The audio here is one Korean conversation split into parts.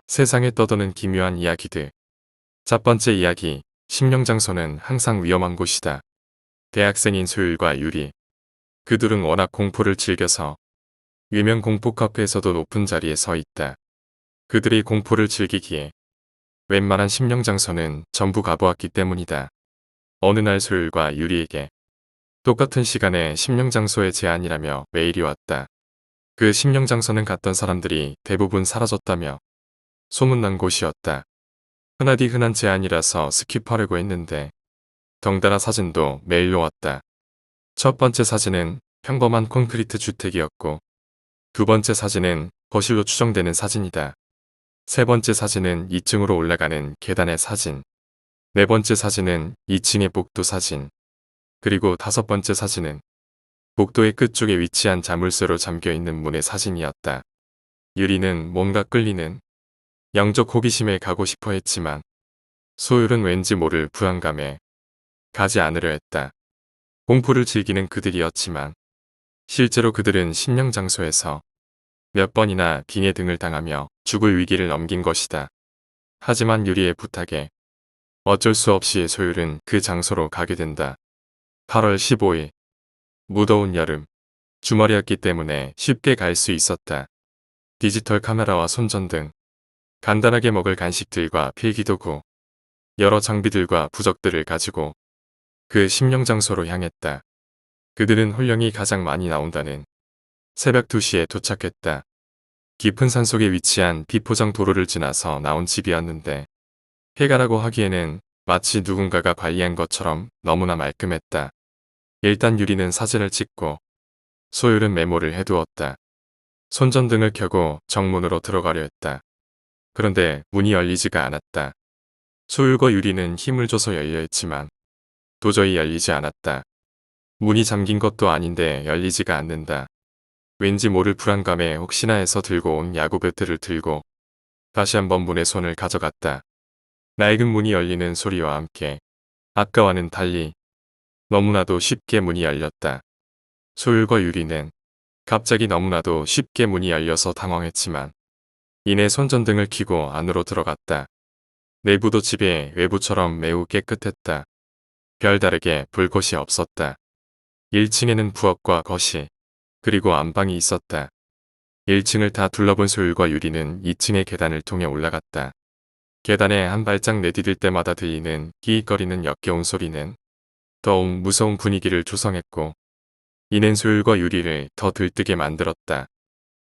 세상에 떠도는 기묘한 이야기들. 첫 번째 이야기, 심령장소는 항상 위험한 곳이다. 대학생인 소율과 유리. 그들은 워낙 공포를 즐겨서 유명 공포 카페에서도 높은 자리에 서 있다. 그들이 공포를 즐기기에 웬만한 심령장소는 전부 가보았기 때문이다. 어느 날 소율과 유리에게 똑같은 시간에 심령장소의 제안이라며 메일이 왔다. 그 심령장소는 갔던 사람들이 대부분 사라졌다며 소문난 곳이었다. 흔하디 흔한 제안이라서 스킵하려고 했는데 덩달아 사진도 메일로 왔다. 첫 번째 사진은 평범한 콘크리트 주택이었고 두 번째 사진은 거실로 추정되는 사진이다. 세 번째 사진은 2층으로 올라가는 계단의 사진. 네 번째 사진은 2층의 복도 사진. 그리고 다섯 번째 사진은 복도의 끝쪽에 위치한 자물쇠로 잠겨있는 문의 사진이었다. 유리는 뭔가 끌리는 영적 호기심에 가고 싶어 했지만 소율은 왠지 모를 불안감에 가지 않으려 했다. 공포를 즐기는 그들이었지만 실제로 그들은 심령장소에서 몇 번이나 빙의 등을 당하며 죽을 위기를 넘긴 것이다. 하지만 유리의 부탁에 어쩔 수 없이 소율은 그 장소로 가게 된다. 8월 15일 무더운 여름 주말이었기 때문에 쉽게 갈 수 있었다. 디지털 카메라와 손전등, 간단하게 먹을 간식들과 필기도구, 여러 장비들과 부적들을 가지고 그 심령장소로 향했다. 그들은 훈령이 가장 많이 나온다는 새벽 2시에 도착했다. 깊은 산속에 위치한 비포장 도로를 지나서 나온 집이었는데 폐가라고 하기에는 마치 누군가가 관리한 것처럼 너무나 말끔했다. 일단 유리는 사진을 찍고 소율은 메모를 해두었다. 손전등을 켜고 정문으로 들어가려 했다. 그런데 문이 열리지가 않았다. 소율과 유리는 힘을 줘서 열려 했지만 도저히 열리지 않았다. 문이 잠긴 것도 아닌데 열리지가 않는다. 왠지 모를 불안감에 혹시나 해서 들고 온 야구 배트를 들고 다시 한번 문에 손을 가져갔다. 낡은 문이 열리는 소리와 함께 아까와는 달리 너무나도 쉽게 문이 열렸다. 소율과 유리는 갑자기 너무나도 쉽게 문이 열려서 당황했지만 이내 손전등을 켜고 안으로 들어갔다. 내부도 집의 외부처럼 매우 깨끗했다. 별다르게 볼 것이 없었다. 1층에는 부엌과 거실, 그리고 안방이 있었다. 1층을 다 둘러본 소율과 유리는 2층의 계단을 통해 올라갔다. 계단에 한 발짝 내디딜 때마다 들리는 끼익거리는 역겨운 소리는 더욱 무서운 분위기를 조성했고 이는 소율과 유리를 더 들뜨게 만들었다.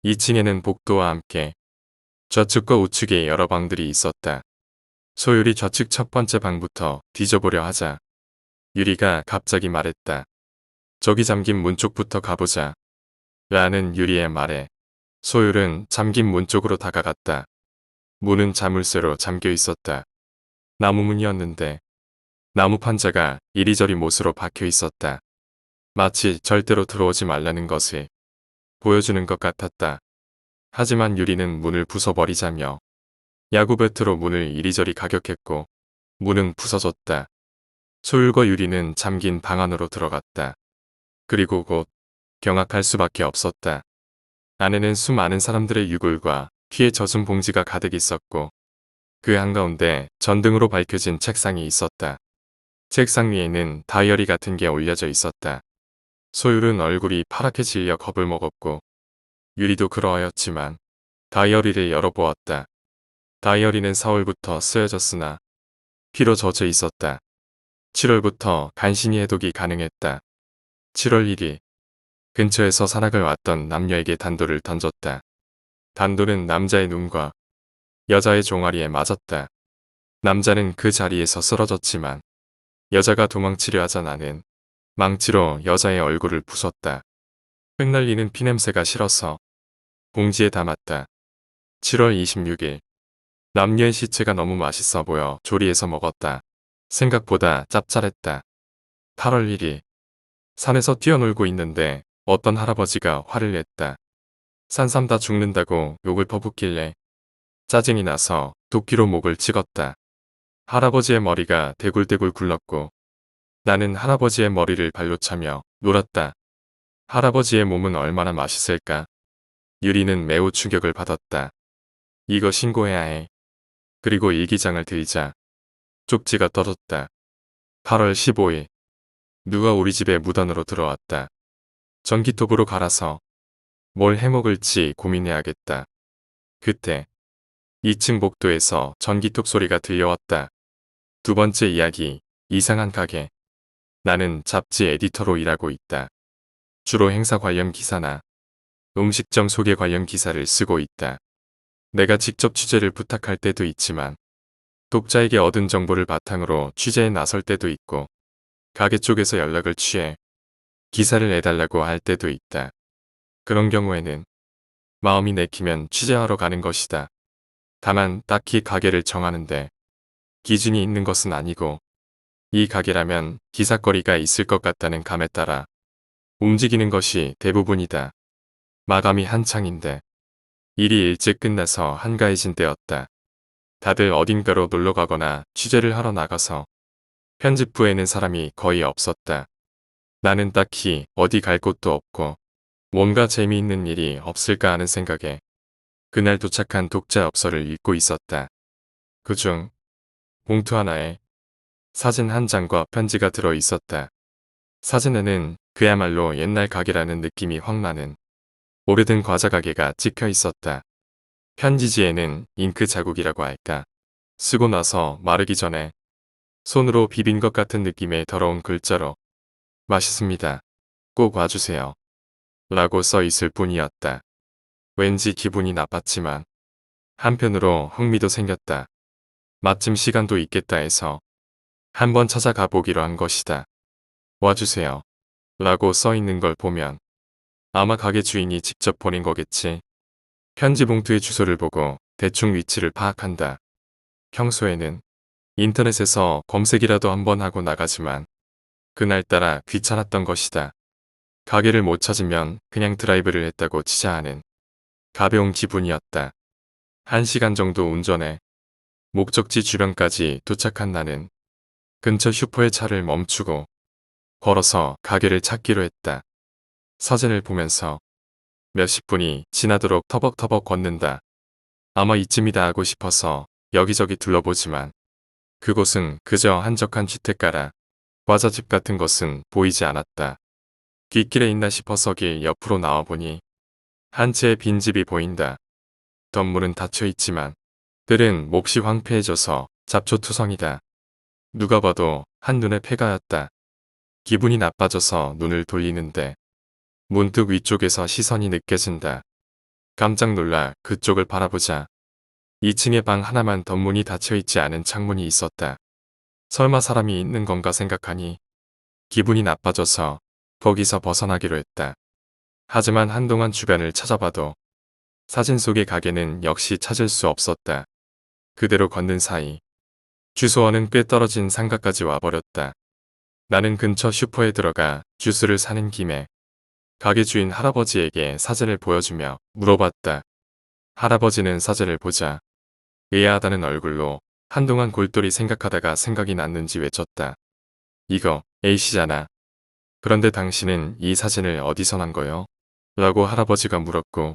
2층에는 복도와 함께 좌측과 우측에 여러 방들이 있었다. 소율이 좌측 첫 번째 방부터 뒤져보려 하자 유리가 갑자기 말했다. 저기 잠긴 문 쪽부터 가보자. 라는 유리의 말에 소율은 잠긴 문 쪽으로 다가갔다. 문은 자물쇠로 잠겨 있었다. 나무 문이었는데 나무 판자가 이리저리 못으로 박혀 있었다. 마치 절대로 들어오지 말라는 것을 보여주는 것 같았다. 하지만 유리는 문을 부숴버리자며 야구 배트로 문을 이리저리 가격했고 문은 부서졌다. 소율과 유리는 잠긴 방 안으로 들어갔다. 그리고 곧 경악할 수밖에 없었다. 안에는 수많은 사람들의 유골과 피에 젖은 봉지가 가득 있었고 그 한가운데 전등으로 밝혀진 책상이 있었다. 책상 위에는 다이어리 같은 게 올려져 있었다. 소율은 얼굴이 파랗게 질려 겁을 먹었고 유리도 그러하였지만 다이어리를 열어보았다. 다이어리는 4월부터 쓰여졌으나 피로 젖어 있었다. 7월부터 간신히 해독이 가능했다. 7월 1일 근처에서 산악을 왔던 남녀에게 단도를 던졌다. 단도는 남자의 눈과 여자의 종아리에 맞았다. 남자는 그 자리에서 쓰러졌지만 여자가 도망치려 하자 나는 망치로 여자의 얼굴을 부쉈다. 흩날리는 피냄새가 싫어서 봉지에 담았다. 7월 26일 남녀의 시체가 너무 맛있어 보여 조리해서 먹었다. 생각보다 짭짤했다. 8월 1일 산에서 뛰어놀고 있는데 어떤 할아버지가 화를 냈다. 산삼 다 죽는다고 욕을 퍼붓길래 짜증이 나서 도끼로 목을 찍었다. 할아버지의 머리가 대굴대굴 굴렀고 나는 할아버지의 머리를 발로 차며 놀았다. 할아버지의 몸은 얼마나 맛있을까? 유리는 매우 충격을 받았다. 이거 신고해야 해. 그리고 일기장을 들자 쪽지가 떨어졌다. 8월 15일. 누가 우리 집에 무단으로 들어왔다. 전기톱으로 갈아서 뭘 해먹을지 고민해야겠다. 그때 2층 복도에서 전기톱 소리가 들려왔다. 두 번째 이야기, 이상한 가게. 나는 잡지 에디터로 일하고 있다. 주로 행사 관련 기사나 음식점 소개 관련 기사를 쓰고 있다. 내가 직접 취재를 부탁할 때도 있지만 독자에게 얻은 정보를 바탕으로 취재에 나설 때도 있고 가게 쪽에서 연락을 취해 기사를 내달라고 할 때도 있다. 그런 경우에는 마음이 내키면 취재하러 가는 것이다. 다만 딱히 가게를 정하는데 기준이 있는 것은 아니고 이 가게라면 기사거리가 있을 것 같다는 감에 따라 움직이는 것이 대부분이다. 마감이 한창인데 일이 일찍 끝나서 한가해진 때였다. 다들 어딘가로 놀러 가거나 취재를 하러 나가서 편집부에는 사람이 거의 없었다. 나는 딱히 어디 갈 곳도 없고 뭔가 재미있는 일이 없을까 하는 생각에 그날 도착한 독자 엽서를 읽고 있었다. 그중 봉투 하나에 사진 한 장과 편지가 들어 있었다. 사진에는 그야말로 옛날 가게라는 느낌이 확 나는 오래된 과자 가게가 찍혀 있었다. 편지지에는 잉크 자국이라고 할까? 쓰고 나서 마르기 전에 손으로 비빈 것 같은 느낌의 더러운 글자로 맛있습니다. 꼭 와주세요. 라고 써 있을 뿐이었다. 왠지 기분이 나빴지만 한편으로 흥미도 생겼다. 마침 시간도 있겠다 해서 한번 찾아가 보기로 한 것이다. 와주세요. 라고 써 있는 걸 보면 아마 가게 주인이 직접 보낸 거겠지. 편지 봉투의 주소를 보고 대충 위치를 파악한다. 평소에는 인터넷에서 검색이라도 한번 하고 나가지만 그날따라 귀찮았던 것이다. 가게를 못 찾으면 그냥 드라이브를 했다고 치자 하는 가벼운 기분이었다. 1시간 정도 운전해 목적지 주변까지 도착한 나는 근처 슈퍼에 차를 멈추고 걸어서 가게를 찾기로 했다. 사진을 보면서 몇십 분이 지나도록 터벅터벅 걷는다. 아마 이쯤이다 하고 싶어서 여기저기 둘러보지만 그곳은 그저 한적한 주택가라 과자집 같은 것은 보이지 않았다. 뒷길에 있나 싶어서 길 옆으로 나와보니 한 채의 빈집이 보인다. 덧문은 닫혀있지만 들은 몹시 황폐해져서 잡초투성이다. 누가 봐도 한눈에 폐가였다. 기분이 나빠져서 눈을 돌리는데 문득 위쪽에서 시선이 느껴진다. 깜짝 놀라 그쪽을 바라보자 2층에 방 하나만 덧문이 닫혀있지 않은 창문이 있었다. 설마 사람이 있는 건가 생각하니 기분이 나빠져서 거기서 벗어나기로 했다. 하지만 한동안 주변을 찾아봐도 사진 속의 가게는 역시 찾을 수 없었다. 그대로 걷는 사이 주소와는 꽤 떨어진 상가까지 와버렸다. 나는 근처 슈퍼에 들어가 주스를 사는 김에 가게 주인 할아버지에게 사진을 보여주며 물어봤다. 할아버지는 사진을 보자 의아하다는 얼굴로 한동안 골똘히 생각하다가 생각이 났는지 외쳤다. 이거 A씨잖아. 그런데 당신은 이 사진을 어디서 난 거요? 라고 할아버지가 물었고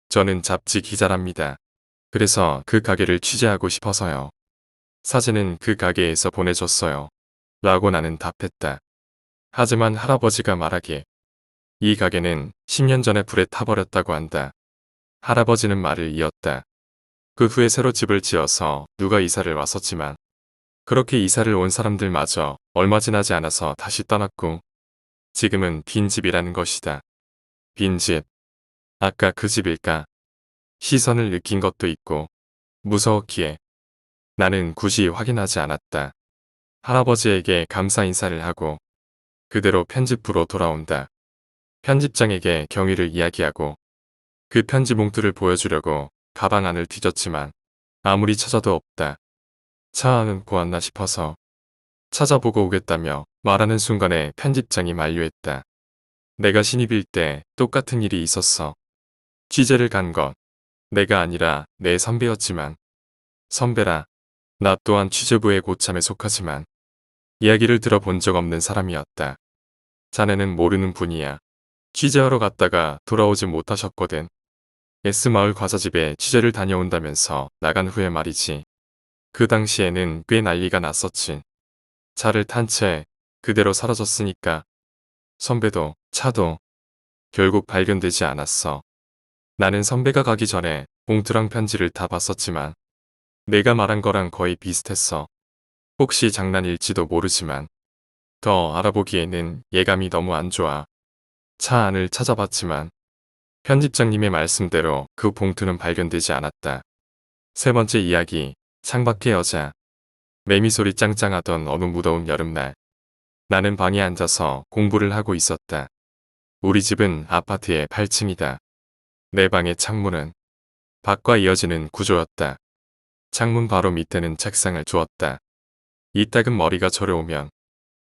저는 잡지 기자랍니다. 그래서 그 가게를 취재하고 싶어서요. 사진은 그 가게에서 보내줬어요. 라고 나는 답했다. 하지만 할아버지가 말하기에 이 가게는 10년 전에 불에 타버렸다고 한다. 할아버지는 말을 이었다. 그 후에 새로 집을 지어서 누가 이사를 왔었지만 그렇게 이사를 온 사람들마저 얼마 지나지 않아서 다시 떠났고 지금은 빈집이라는 것이다. 빈집. 아까 그 집일까? 시선을 느낀 것도 있고 무서웠기에 나는 굳이 확인하지 않았다. 할아버지에게 감사 인사를 하고 그대로 편집부로 돌아온다. 편집장에게 경위를 이야기하고 그 편지 봉투를 보여주려고 가방 안을 뒤졌지만 아무리 찾아도 없다. 차 안은 보았나 싶어서 찾아보고 오겠다며 말하는 순간에 편집장이 만류했다. 내가 신입일 때 똑같은 일이 있었어. 취재를 간 건 내가 아니라 내 선배였지만 선배라 나 또한 취재부의 고참에 속하지만 이야기를 들어본 적 없는 사람이었다. 자네는 모르는 분이야. 취재하러 갔다가 돌아오지 못하셨거든. S마을 과자집에 취재를 다녀온다면서 나간 후에 말이지. 그 당시에는 꽤 난리가 났었지. 차를 탄 채 그대로 사라졌으니까 선배도 차도 결국 발견되지 않았어. 나는 선배가 가기 전에 봉투랑 편지를 다 봤었지만 내가 말한 거랑 거의 비슷했어. 혹시 장난일지도 모르지만 더 알아보기에는 예감이 너무 안 좋아. 차 안을 찾아봤지만 편집장님의 말씀대로 그 봉투는 발견되지 않았다. 세 번째 이야기, 창밖의 여자. 매미소리 짱짱하던 어느 무더운 여름날. 나는 방에 앉아서 공부를 하고 있었다. 우리 집은 아파트의 8층이다. 내 방의 창문은 밖과 이어지는 구조였다. 창문 바로 밑에는 책상을 두었다. 이따금 머리가 저려오면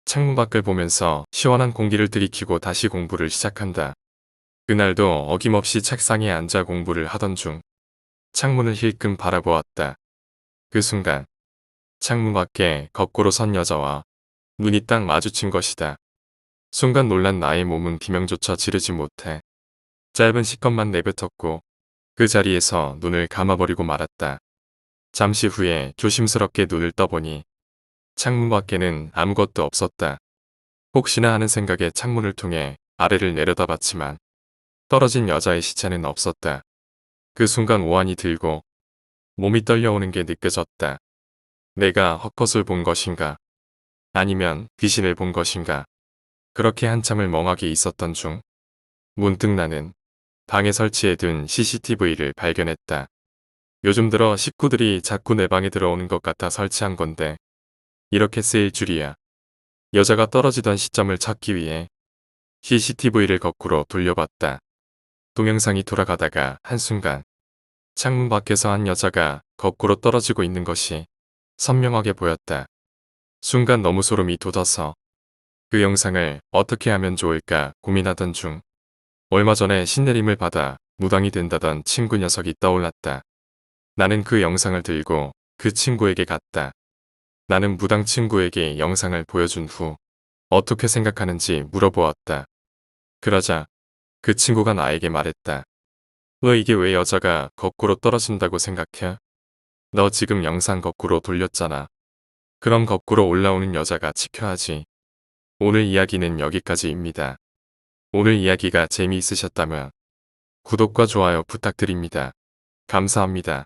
창문 밖을 보면서 시원한 공기를 들이키고 다시 공부를 시작한다. 그날도 어김없이 책상에 앉아 공부를 하던 중 창문을 힐끔 바라보았다. 그 순간 창문 밖에 거꾸로 선 여자와 눈이 딱 마주친 것이다. 순간 놀란 나의 몸은 비명조차 지르지 못해 짧은 시컷만 내뱉었고 그 자리에서 눈을 감아버리고 말았다. 잠시 후에 조심스럽게 눈을 떠보니 창문 밖에는 아무것도 없었다. 혹시나 하는 생각에 창문을 통해 아래를 내려다봤지만 떨어진 여자의 시체는 없었다. 그 순간 오한이 들고 몸이 떨려오는 게 느껴졌다. 내가 헛것을 본 것인가? 아니면 귀신을 본 것인가? 그렇게 한참을 멍하게 있었던 중 문득 나는 방에 설치해둔 CCTV를 발견했다. 요즘 들어 식구들이 자꾸 내 방에 들어오는 것 같아 설치한 건데 이렇게 쓰일 줄이야. 여자가 떨어지던 시점을 찾기 위해 CCTV를 거꾸로 돌려봤다. 동영상이 돌아가다가 한순간 창문 밖에서 한 여자가 거꾸로 떨어지고 있는 것이 선명하게 보였다. 순간 너무 소름이 돋아서 그 영상을 어떻게 하면 좋을까 고민하던 중 얼마 전에 신내림을 받아 무당이 된다던 친구 녀석이 떠올랐다. 나는 그 영상을 들고 그 친구에게 갔다. 나는 무당 친구에게 영상을 보여준 후 어떻게 생각하는지 물어보았다. 그러자 그 친구가 나에게 말했다. 너 이게 왜 여자가 거꾸로 떨어진다고 생각해? 너 지금 영상 거꾸로 돌렸잖아. 그럼 거꾸로 올라오는 여자가 지켜야지. 오늘 이야기는 여기까지입니다. 오늘 이야기가 재미있으셨다면 구독과 좋아요 부탁드립니다. 감사합니다.